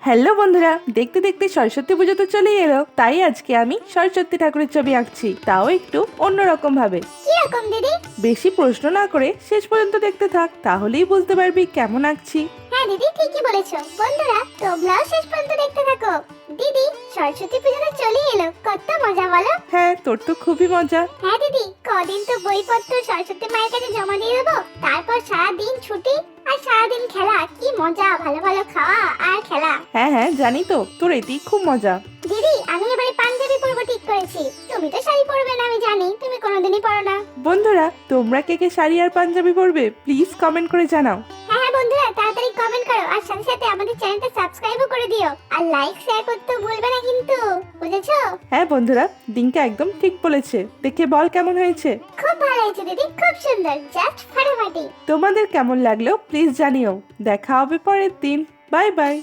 Hello বন্ধুরা, দেখতে দেখতে সরস্বতী পুজো তো চলেই এলো, তাই আজকে আমি সরস্বতী ঠাকুরের ছবি আঁকছি, তাও একটু অন্যরকম ভাবে। কি রকম দিদি? বেশি প্রশ্ন না করে শেষ পর্যন্ত দেখতে থাক, তাহলেই বুঝতে পারবি কেমন আঁকছি। হ্যাঁ দিদি, ঠিকই বলেছো। বন্ধুরা তোমরাও শেষ পর্যন্ত দেখতে থাকো। দিদি, সরস্বতী পুজোতে চলে এলো, কত মজা বলো। হ্যাঁ, তোর তো খুবই মজা। হ্যাঁ দিদি, কদিন তো বইপত্র সরস্বতী মায়ের কাছে জমা দিয়ে দেবো, তারপর সারাদিন ছুটি আর সারাদিন খেলা। কি মজা, ভালো ভালো খাওয়া আর খেলা। হ্যাঁ হ্যাঁ, জানি তো, তোর এতেই খুব মজা। দিদি, আমি এবারে পাঞ্জাবি পরবো ঠিক করেছি। তুমি তো শাড়ি পরবে না, আমি জানি তুমি কোনোদিনই পরো না। বন্ধুরা, তোমরা কে কে শাড়ি আর পাঞ্জাবি পরবে প্লিজ কমেন্ট করে জানাও। হ্যাঁ হ্যাঁ বন্ধুরা, তাড়াতাড়ি কমেন্ট করো আর সাথে সাথে আমাদের চ্যানেলটা সাবস্ক্রাইবও করে দিও আর লাইক শেয়ার করতে ভুলবে না কিন্তু, বুঝেছো? হ্যাঁ বন্ধুরা, ডিঙ্কা একদম ঠিক বলেছে। দেখে বল কেমন হয়েছে। খুব ভালো হয়েছে দিদি, খুব সুন্দর, জাস্ট ফাটাফাটি। তোমাদের কেমন লাগলো প্লিজ জানিও। দেখা হবে পরের দিন। Bye bye.